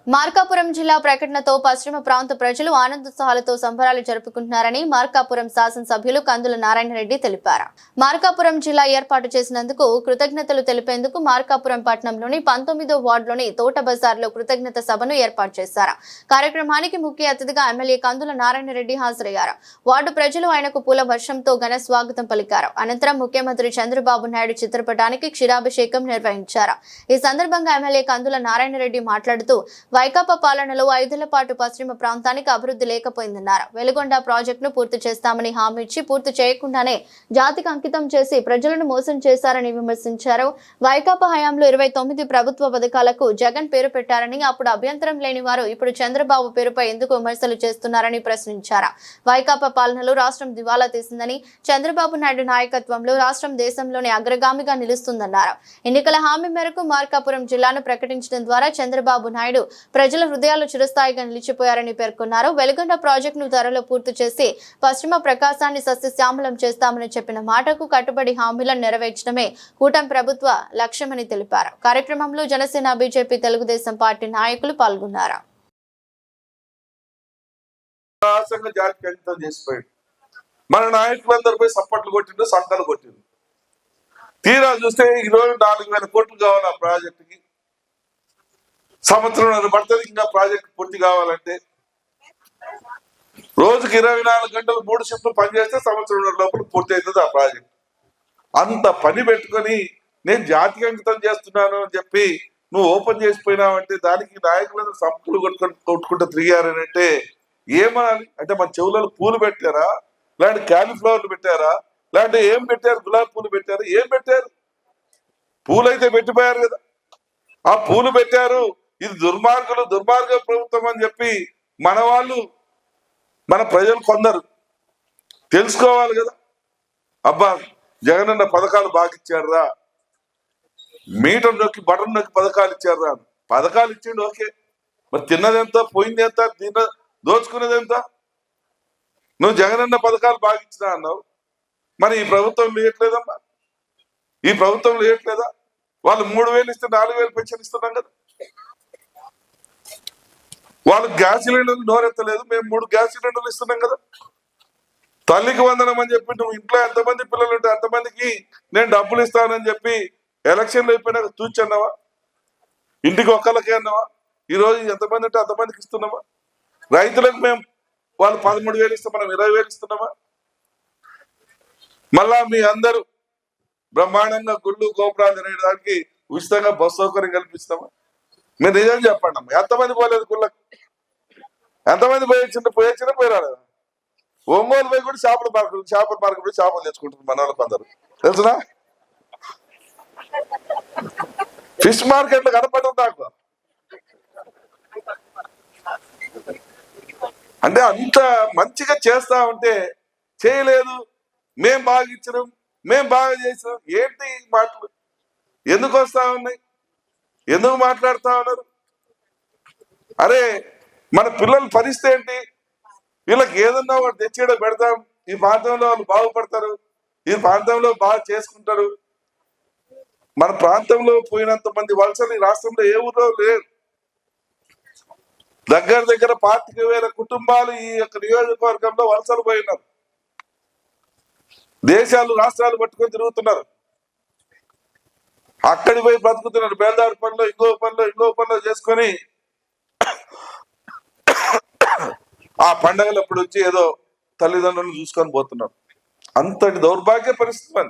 మార్కాపురం జిల్లా ప్రకటనతో పశ్చిమ ప్రాంత ప్రజలు ఆనందోత్సాహాలతో సంబరాలు జరుపుకుంటున్నారని మార్కాపురం శాసనసభ్యులు కందుల నారాయణరెడ్డి తెలిపారు. మార్కాపురం జిల్లా ఏర్పాటు చేసినందుకు కృతజ్ఞతలు తెలిపేందుకు మార్కాపురం పట్టణంలోని 19వ వార్డులోని తోట బజార్లో కృతజ్ఞత సభను ఏర్పాటు చేశారు. కార్యక్రమానికి ముఖ్య అతిథిగా ఎమ్మెల్యే కందుల నారాయణరెడ్డి హాజరయ్యారు. వార్డు ప్రజలు ఆయనకు పూల వర్షంతో ఘన స్వాగతం పలికారు. అనంతరం ముఖ్యమంత్రి చంద్రబాబు నాయుడు చిత్రపటానికి క్షీరాభిషేకం నిర్వహించారు. ఈ సందర్భంగా ఎమ్మెల్యే కందుల నారాయణరెడ్డి మాట్లాడుతూ వైకాపా పాలనలో 5 ఏళ్ల పాటు పశ్చిమ ప్రాంతానికి అభివృద్ధి లేకపోయిందన్నారు. వెలుగొండ ప్రాజెక్టును పూర్తి చేస్తామని హామీ ఇచ్చి పూర్తి చేయకుండానే జాతికి అంకితం చేసి ప్రజలను మోసం చేశారని విమర్శించారు. వైకాపా హయాంలో 29 ప్రభుత్వ పథకాలకు జగన్ పేరు పెట్టారని, అప్పుడు అభ్యంతరం లేని వారు ఇప్పుడు చంద్రబాబు పేరుపై ఎందుకు విమర్శలు చేస్తున్నారని ప్రశ్నించారు. వైకాపా పాలనలో రాష్ట్రం దివాలా తీసిందని, చంద్రబాబు నాయుడు నాయకత్వంలో రాష్ట్రం దేశంలోనే అగ్రగామిగా నిలుస్తుందన్నారు. ఎన్నికల హామీ మేరకు మార్కాపురం జిల్లాను ప్రకటించడం ద్వారా చంద్రబాబు నాయుడు ప్రజల హృదయాలు చిరస్థాయిగా నిలిచిపోయారని పేర్కొన్నారు. వెలుగొండ ప్రాజెక్టును త్వరలో పూర్తి చేసి పశ్చిమ ప్రకాశాన్ని సస్యశ్యామలం చేస్తామని చెప్పిన మాటకు కట్టుబడి హామీలను నెరవేర్చడమే కూటమి ప్రభుత్వ లక్ష్యమని తెలిపారు. కార్యక్రమంలో జనసేన, బీజేపీ, తెలుగుదేశం పార్టీ నాయకులు పాల్గొన్నారు. మన నాయకులందరిపై సప్పట్లు కొట్టిండు, సంకలు కొట్టిండు. తీరా చూస్తే ఈరోజు 4,000 కోట్లు కావాలి ఆ ప్రాజెక్టుకి. సంవత్సరం పడుతుంది ఇంకా ప్రాజెక్ట్ పూర్తి కావాలంటే. రోజుకి 24 గంటలు 3 షిఫ్ట్లు పనిచేస్తే సంవత్సరం లోపల పూర్తి అవుతుంది ఆ ప్రాజెక్ట్. అంత పని పెట్టుకొని నేను జాతికి అంకితం చేస్తున్నాను అని చెప్పి నువ్వు ఓపెన్ చేసిపోయినావంటే దానికి నాయకులందరూ సంపులు కొట్టుకుంటూ తిరిగారనంటే ఏమనాలి? అంటే మన చెవులలో పూలు పెట్టారా, లేదంటే క్యాలీఫ్లవర్లు పెట్టారా, లేదంటే ఏం పెట్టారు? గులాబీ పూలు పెట్టారు, ఏం పెట్టారు? పూలు అయితే పెట్టిపోయారు కదా. ఆ పూలు పెట్టారు. ఇది దుర్మార్గ ప్రభుత్వం అని చెప్పి మన వాళ్ళు, మన ప్రజలు కొందరు తెలుసుకోవాలి కదా. అబ్బా జగనన్న పథకాలు బాగా ఇచ్చారా, మీటర్ నొక్కి బటన్ నొక్కి పథకాలు ఇచ్చారా. పథకాలు ఇచ్చిండు ఓకే, మరి తిన్నది ఎంత, పోయింది ఎంత, దోచుకునేది ఎంత? నువ్వు జగనన్న పథకాలు బాగా ఇచ్చినా అన్నావు, మరి ఈ ప్రభుత్వం ఇవ్వట్లేదమ్మా. ఈ ప్రభుత్వంలో ఇవ్వట్లేదా? వాళ్ళు 3,000 ఇస్తే 4,000 పెన్షన్ ఇస్తున్నాం కదా. వాళ్ళు గ్యాస్ సిలిండర్లు నోరెత్తలేదు, మేము 3 గ్యాస్ సిలిండర్లు ఇస్తున్నాం కదా. తల్లికి వందనం అని చెప్పి నువ్వు ఇంట్లో ఎంతమంది పిల్లలు ఉంటే అంతమందికి నేను డబ్బులు ఇస్తానని చెప్పి ఎలక్షన్లు అయిపోయినాక తూచన్నావా? ఇంటికి ఒక్కళ్ళకే అన్నావా? ఈరోజు ఎంతమంది ఉంటే అంతమందికి ఇస్తున్నావా? రైతులకు మేము వాళ్ళు 13,000 ఇస్తే మనం 20,000 ఇస్తున్నామా? మళ్ళా మీ అందరూ బ్రహ్మాండంగా గుళ్ళు గోపురాలు తిరగడానికి ఉచితంగా బస్సు సౌకర్యం కల్పిస్తామా? మీరు నిజం చెప్పండి అమ్మా, ఎంతమంది పోలేదు గుళ్ళకు? ఎంతమంది పోయొచ్చినా పోయిరాలేదా? ఒంగోలు పోయి కూడా చేపల మార్కెట్ చేపలు తెచ్చుకుంటారు మన వాళ్ళకి అందరూ తెలుసునా? ఫిష్ మార్కెట్లు కనపడదు నాకు. అంటే అంత మంచిగా చేస్తా ఉంటే చేయలేదు, మేం బాగా ఇచ్చినాం, మేం బాగా చేసినాం. ఏంటి మాటలు? ఎందుకు వస్తా ఉన్నాయి? ఎందుకు మాట్లాడుతా ఉన్నారు? అరే మన పిల్లల పరిస్థితి ఏంటి? వీళ్ళకి ఏదన్నా ఒకటి తెచ్చేయడం పెడతాం, ఈ ప్రాంతంలో వాళ్ళు బాగుపడతారు, ఈ ప్రాంతంలో బాగా చేసుకుంటారు. మన ప్రాంతంలో పోయినంత మంది వలసలు ఈ రాష్ట్రంలో ఏ ఊరో లేరు. దగ్గర 25,000 కుటుంబాలు ఈ యొక్క నియోజకవర్గంలో వలసలు పోయినారు. దేశాలు రాష్ట్రాలు పట్టుకొని తిరుగుతున్నారు. అక్కడి పోయి బ్రతుకుతున్నారు. బేల్దారి పనిలో ఇంకో పనిలో చేసుకొని ఆ పండగలు ఎప్పుడు వచ్చి ఏదో తల్లిదండ్రులను చూసుకొని పోతున్నారు. అంతటి దౌర్భాగ్య పరిస్థితి.